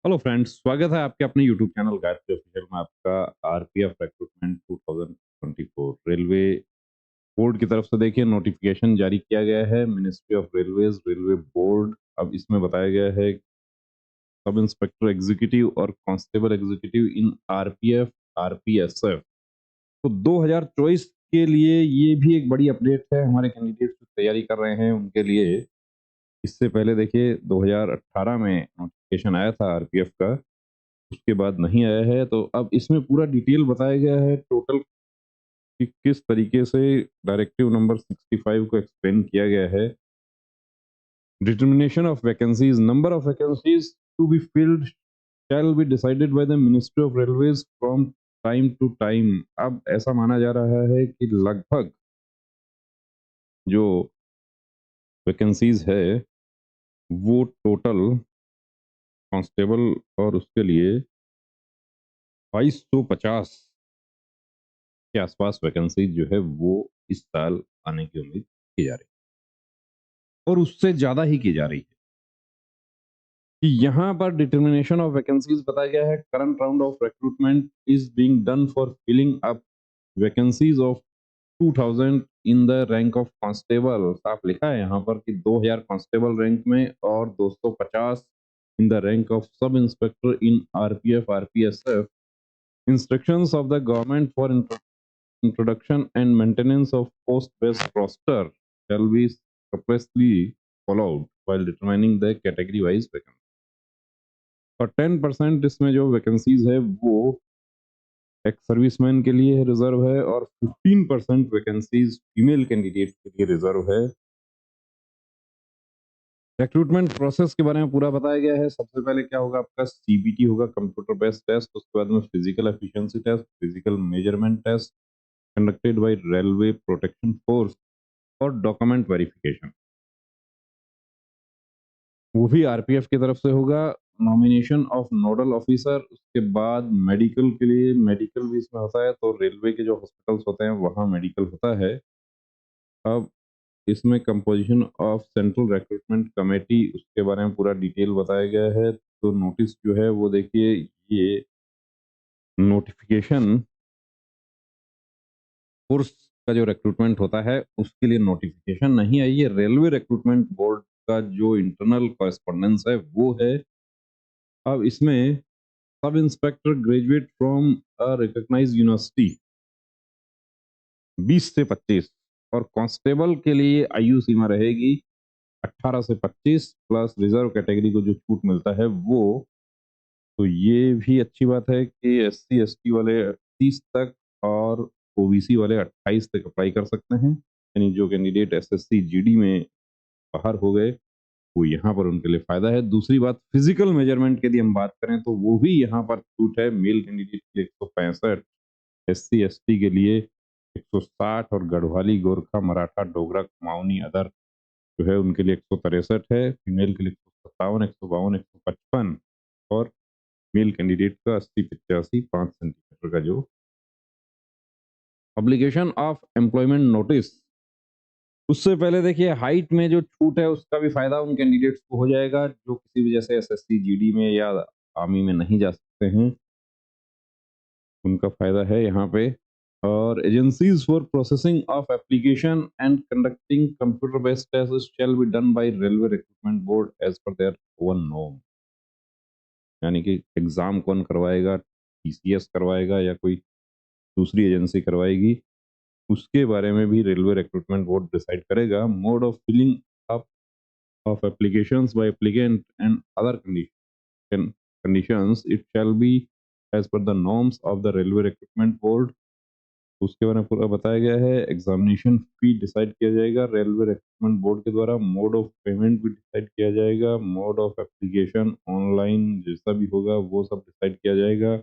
Hello friends, स्वागत है आपके अपने यूट्यूब चैनल गायत्री ऑफिशियल में। आपका आरपीएफ रिक्रूटमेंट 2024 रेलवे बोर्ड की तरफ से देखिए नोटिफिकेशन जारी किया गया है। Ministry of railways railway board. अब इसमें बताया गया है सब इंस्पेक्टर एग्जीक्यूटिव और कांस्टेबल एग्जीक्यूटिव इन आरपीएफ आरपीएसएफ। तो 2024 के लिए ये भी एक बड़ी अपडेट है हमारे कैंडिडेट्स जो तैयारी कर रहे हैं उनके लिए। इससे पहले देखिए 2018 में नोटिफिकेशन आया था आरपीएफ का, उसके बाद नहीं आया है। तो अब इसमें पूरा डिटेल बताया गया है टोटल कि किस तरीके से डायरेक्टिव नंबर 65 को एक्सप्लेन किया गया है। Determination of vacancies, number of vacancies to be filled shall be decided by the ministry of railways from time to time. अब ऐसा माना जा रहा है कि लगभग जो वैकेंसीज है वो टोटल कांस्टेबल और उसके लिए 2250 के आसपास वैकेंसी जो है वो इस साल आने की उम्मीद की जा रही है, और उससे ज्यादा ही की जा रही है। कि यहाँ पर डिटर्मिनेशन ऑफ वैकेंसीज बताया गया है। Current round of recruitment is being done for filling up vacancies of 2000 in the rank of constable. साफ लिखा है यहाँ पर कि 2000 कांस्टेबल रैंक में और 250 इन the rank of sub inspector in RPF RPSF. Instructions of the government for introduction and maintenance of post-based roster shall be separately followed while determining the category-wise vacancy। और 10% इसमें जो वैकेंसीज है वो ex serviceman के लिए reserve है, और 15% vacancies female candidate के लिए रिजर्व है। रिक्रूटमेंट प्रोसेस के बारे में पूरा बताया गया है। सबसे पहले क्या होगा, आपका सीबीटी होगा, कंप्यूटर बेस्ड टेस्ट। उसके बाद में physical efficiency test, physical measurement test conducted by railway protection force, और डॉक्यूमेंट वेरिफिकेशन वो भी आरपीएफ की तरफ से होगा। नॉमिनेशन ऑफ नोडल ऑफिसर, उसके बाद मेडिकल के लिए मेडिकल भी इसमें होता है। तो रेलवे के जो हॉस्पिटल्स होते हैं वहाँ मेडिकल होता है। अब इसमें composition of central recruitment committee, उसके बारे में पूरा डिटेल बताया गया है। तो नोटिस जो है वो देखिए, ये नोटिफिकेशन फोर्स का जो रिक्रूटमेंट होता है उसके लिए नोटिफिकेशन नहीं आई है। रेलवे रिक्रूटमेंट बोर्ड का जो इंटरनल कॉरेस्पॉन्डेंस है वो है। अब इसमें sub inspector graduate from a recognised university 20 से 25, और कांस्टेबल के लिए आयु सीमा रहेगी 18 से 25 प्लस रिजर्व कैटेगरी को जो छूट मिलता है वो। तो ये भी अच्छी बात है कि एससी एसटी वाले 30 तक और ओबीसी वाले 28 तक अप्लाई कर सकते हैं। यानी जो कैंडिडेट एसएससी जीडी में बाहर हो गए वो यहाँ पर उनके लिए फायदा है। दूसरी बात, फिजिकल मेजरमेंट की यदि हम बात करें तो वो भी यहाँ पर छूट है। मेल कैंडिडेट के लिए 165, एससी एसटी के लिए 160, और गढ़वाली गोरखा मराठा डोगरा कुमाऊनी अदर जो है उनके लिए 163 है। फीमेल के लिए 157, 152, 155, और मेल कैंडिडेट का 80, 85, 5 सेंटीमीटर का जो पब्लिकेशन ऑफ एम्प्लॉयमेंट नोटिस। उससे पहले देखिए हाइट में जो छूट है उसका भी फायदा उन कैंडिडेट्स को हो जाएगा जो किसी वजह से एसएससी जीडी में या आर्मी में नहीं जा सकते हैं, उनका फायदा है यहाँ पे। और agencies for processing of application and conducting computer based test shall be done by railway recruitment board as per their own norm. यानी कि एग्जाम कौन करवाएगा, टीसीएस करवाएगा या कोई दूसरी एजेंसी करवाएगी, उसके बारे में भी रेलवे रिक्रूटमेंट बोर्ड डिसाइड करेगा। Mode of filling up of applications by applicant and other conditions it shall be as per the norms of the railway recruitment board। उसके बारे में पूरा बताया गया है। एग्जामिनेशन फी डिसाइड किया जाएगा रेलवे रिक्रूटमेंट बोर्ड के द्वारा। मोड ऑफ पेमेंट भी डिसाइड किया जाएगा। मोड ऑफ एप्लीकेशन ऑनलाइन जैसा भी होगा वो सब डिसाइड किया जाएगा।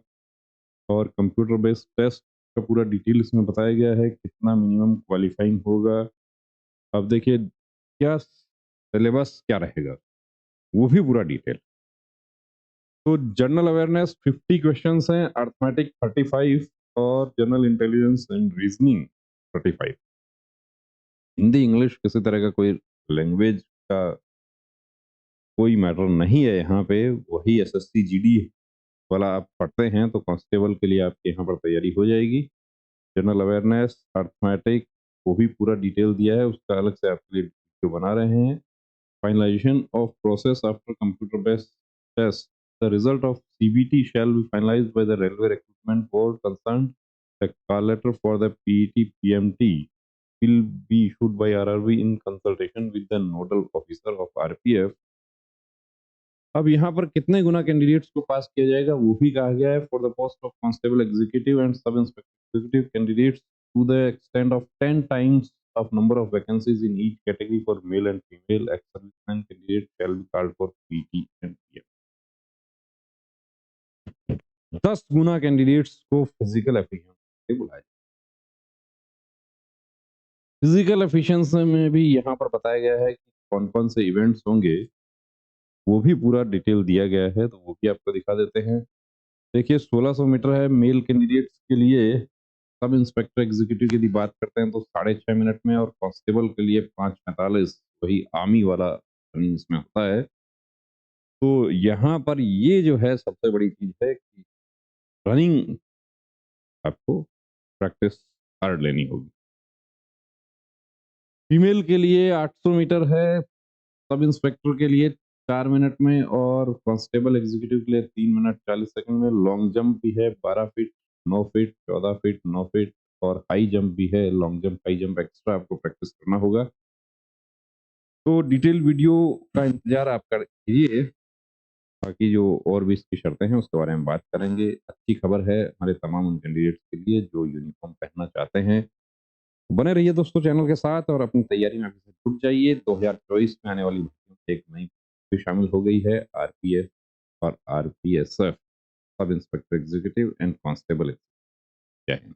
और कंप्यूटर बेस्ड टेस्ट का पूरा डिटेल इसमें बताया गया है, कितना मिनिमम क्वालिफाइंग होगा। अब देखिए क्या सिलेबस क्या रहेगा वो भी पूरा डिटेल। तो जनरल अवेयरनेस 50 क्वेश्चंस हैं, अर्थमेटिक 35, और general intelligence and reasoning 35। Hindi English किसी तरह का कोई लैंग्वेज का कोई मैटर नहीं है यहाँ पे। वही एसएससी जीडी वाला आप पढ़ते हैं तो कांस्टेबल के लिए आपके यहाँ पर तैयारी हो जाएगी। जनरल अवेयरनेस, अर्थमेटिक, वो भी पूरा डिटेल दिया है, उसका अलग से आपके लिए वीडियो बना रहे हैं। Finalisation of process after computer based test, the result of CBT shall be finalised by the railway recruitment board concerned. The call letter for the PET PMT will be issued by RRB in consultation with the nodal officer of RPF। अब यहाँ पर कितने गुना candidates को पास किया जाएगा वो भी कहा गया है। For the post of constable executive and sub inspector executive candidates to the extend of 10 times of number of vacancies in each category for male and female ex-servicemen candidates shall be called for PT and PM। 10 Guna candidates को physical efficiency बुलाया। Physical efficiency में भी यहाँ पर बताया गया है कि कौन कौन से इवेंट्स होंगे, वो भी पूरा डिटेल दिया गया है, तो वो भी आपको दिखा देते हैं। देखिए 1600 मीटर है मेल कैंडिडेट्स के लिए। सब इंस्पेक्टर एग्जीक्यूटिव की यदि बात करते हैं तो 6.5 मिनट में, और कांस्टेबल के लिए 5:45, वही आर्मी वाला रनिंग इसमें होता है। तो यहाँ पर ये जो है सबसे बड़ी चीज है कि रनिंग आपको प्रैक्टिस हार्ड लेनी होगी। फीमेल के लिए 800 मीटर है, सब इंस्पेक्टर के लिए 4 मिनट में, और कांस्टेबल एग्जीक्यूटिव के लिए 3 मिनट 40 सेकंड में। लॉन्ग जंप भी है 12 फीट, 9 फीट, 14 फीट, 9 फीट, और हाई जंप भी है। Long jump, high jump extra आपको प्रैक्टिस करना होगा। तो डिटेल वीडियो का इंतजार आप कीजिए, बाकी जो और भी इसकी शर्तें हैं उसके बारे में बात करेंगे। अच्छी खबर है हमारे तमाम उन कैंडिडेट्स के लिए जो यूनिफॉर्म पहनना चाहते हैं। बने रहिए दोस्तों चैनल के साथ, और अपनी तैयारी में अभी से जुट जाइए। 2024 में आने वाली भर्तियों में एक नई भी शामिल हो गई है, आरपीएफ और आरपीएसएफ, सब इंस्पेक्टर एग्जीक्यूटिव एंड कांस्टेबल। जय हिंद।